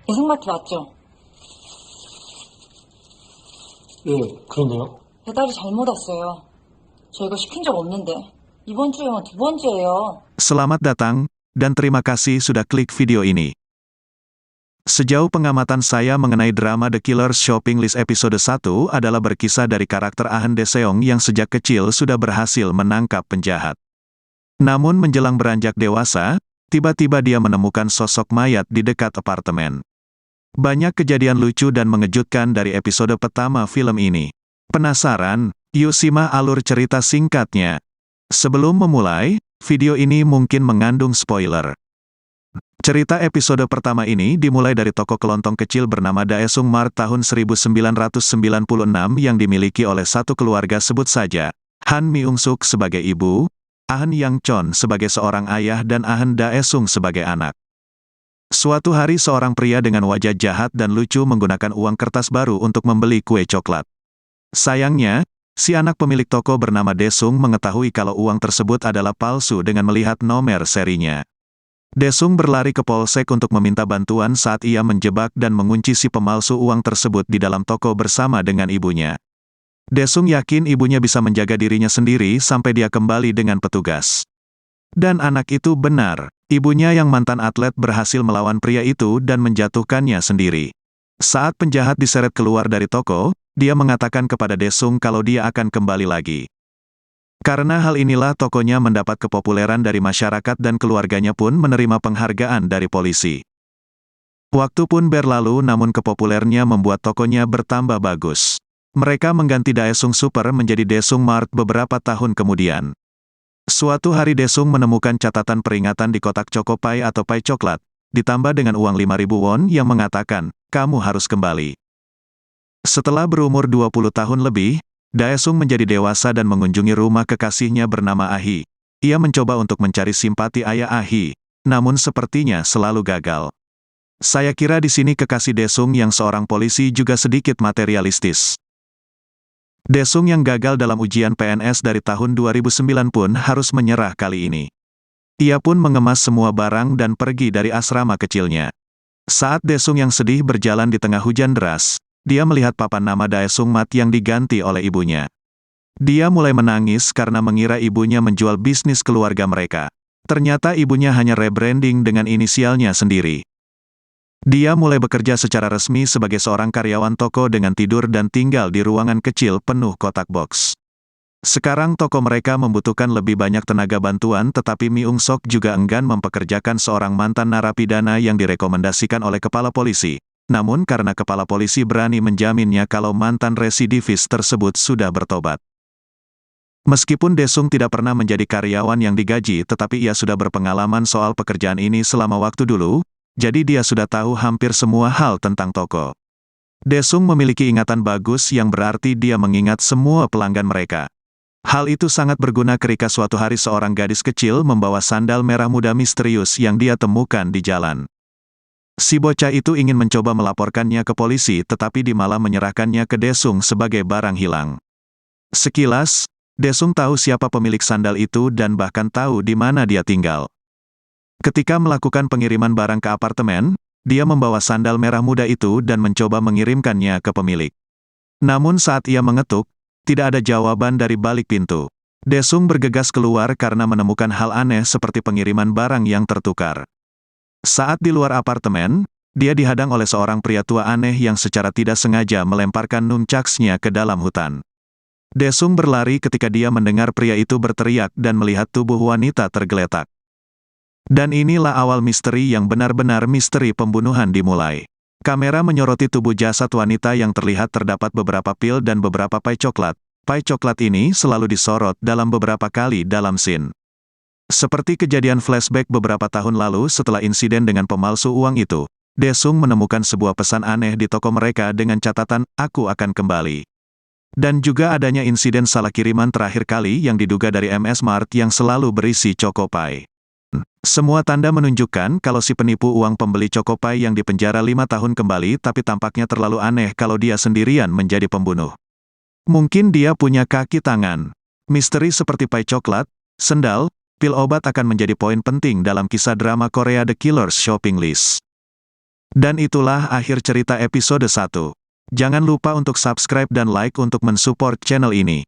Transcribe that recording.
대성마트 맞죠? 예, 그런데요. 배달이 잘못 왔어요. 저 이거 시킨 적 없는데. 이번 주에만 두 번째예요. Selamat datang, dan terima kasih sudah klik video ini. Sejauh pengamatan saya mengenai drama The Killers Shopping List episode 1 adalah berkisah dari karakter Ahn Dae-seong yang sejak kecil sudah berhasil menangkap penjahat. Namun menjelang beranjak dewasa, tiba-tiba dia menemukan sosok mayat di dekat apartemen. Banyak kejadian lucu dan mengejutkan dari episode pertama film ini. Penasaran? Yuk simak alur cerita singkatnya. Sebelum memulai, video ini mungkin mengandung spoiler. Cerita episode pertama ini dimulai dari toko kelontong kecil bernama Daesung Mart tahun 1996 yang dimiliki oleh satu keluarga, sebut saja Han Myung-suk sebagai ibu, Ahn Yang-chon sebagai seorang ayah, dan Ahn Daesung sebagai anak. Suatu hari seorang pria dengan wajah jahat dan lucu menggunakan uang kertas baru untuk membeli kue coklat. Sayangnya, si anak pemilik toko bernama Daesung mengetahui kalau uang tersebut adalah palsu dengan melihat nomor serinya. Daesung berlari ke polsek untuk meminta bantuan saat ia menjebak dan mengunci si pemalsu uang tersebut di dalam toko bersama dengan ibunya. Daesung yakin ibunya bisa menjaga dirinya sendiri sampai dia kembali dengan petugas. Dan anak itu benar, ibunya yang mantan atlet berhasil melawan pria itu dan menjatuhkannya sendiri. Saat penjahat diseret keluar dari toko, dia mengatakan kepada Daesung kalau dia akan kembali lagi. Karena hal inilah tokonya mendapat kepopuleran dari masyarakat dan keluarganya pun menerima penghargaan dari polisi. Waktu pun berlalu namun kepopulernya membuat tokonya bertambah bagus. Mereka mengganti Daesung Super menjadi Daesung Mart beberapa tahun kemudian. Suatu hari Daesung menemukan catatan peringatan di kotak Chocopai atau pai coklat, ditambah dengan uang 5.000 won yang mengatakan, kamu harus kembali. Setelah berumur 20 tahun lebih, Daesung menjadi dewasa dan mengunjungi rumah kekasihnya bernama Ahi. Ia mencoba untuk mencari simpati ayah Ahi, namun sepertinya selalu gagal. Saya kira di sini kekasih Daesung yang seorang polisi juga sedikit materialistis. Daesung yang gagal dalam ujian PNS dari tahun 2009 pun harus menyerah kali ini. Ia pun mengemas semua barang dan pergi dari asrama kecilnya. Saat Daesung yang sedih berjalan di tengah hujan deras, dia melihat papan nama Daesung Mart yang diganti oleh ibunya. Dia mulai menangis karena mengira ibunya menjual bisnis keluarga mereka. Ternyata ibunya hanya rebranding dengan inisialnya sendiri. Dia mulai bekerja secara resmi sebagai seorang karyawan toko dengan tidur dan tinggal di ruangan kecil penuh kotak box. Sekarang toko mereka membutuhkan lebih banyak tenaga bantuan, tetapi Myung-sok juga enggan mempekerjakan seorang mantan narapidana yang direkomendasikan oleh kepala polisi. Namun karena kepala polisi berani menjaminnya kalau mantan residivis tersebut sudah bertobat. Meskipun Daesung tidak pernah menjadi karyawan yang digaji, tetapi ia sudah berpengalaman soal pekerjaan ini selama waktu dulu, jadi dia sudah tahu hampir semua hal tentang toko. Daesung memiliki ingatan bagus yang berarti dia mengingat semua pelanggan mereka. Hal itu sangat berguna ketika suatu hari seorang gadis kecil membawa sandal merah muda misterius yang dia temukan di jalan. Si bocah itu ingin mencoba melaporkannya ke polisi, tetapi dia malah menyerahkannya ke Daesung sebagai barang hilang. Sekilas, Daesung tahu siapa pemilik sandal itu dan bahkan tahu di mana dia tinggal. Ketika melakukan pengiriman barang ke apartemen, dia membawa sandal merah muda itu dan mencoba mengirimkannya ke pemilik. Namun saat ia mengetuk, tidak ada jawaban dari balik pintu. Daesung bergegas keluar karena menemukan hal aneh seperti pengiriman barang yang tertukar. Saat di luar apartemen, dia dihadang oleh seorang pria tua aneh yang secara tidak sengaja melemparkan nunchaksnya ke dalam hutan. Daesung berlari ketika dia mendengar pria itu berteriak dan melihat tubuh wanita tergeletak. Dan inilah awal misteri yang benar-benar misteri pembunuhan dimulai. Kamera menyoroti tubuh jasad wanita yang terlihat terdapat beberapa pil dan beberapa pai coklat. Pai coklat ini selalu disorot dalam beberapa kali dalam scene. Seperti kejadian flashback beberapa tahun lalu setelah insiden dengan pemalsu uang itu, Daesung menemukan sebuah pesan aneh di toko mereka dengan catatan, "Aku akan kembali." Dan juga adanya insiden salah kiriman terakhir kali yang diduga dari MS Mart yang selalu berisi Chocopai. Semua tanda menunjukkan kalau si penipu uang pembeli Chocopai yang dipenjara 5 tahun kembali, tapi tampaknya terlalu aneh kalau dia sendirian menjadi pembunuh. Mungkin dia punya kaki tangan. Misteri seperti pai coklat, sendal, pil obat akan menjadi poin penting dalam kisah drama Korea The Killers Shopping List. Dan itulah akhir cerita episode 1. Jangan lupa untuk subscribe dan like untuk mensupport channel ini.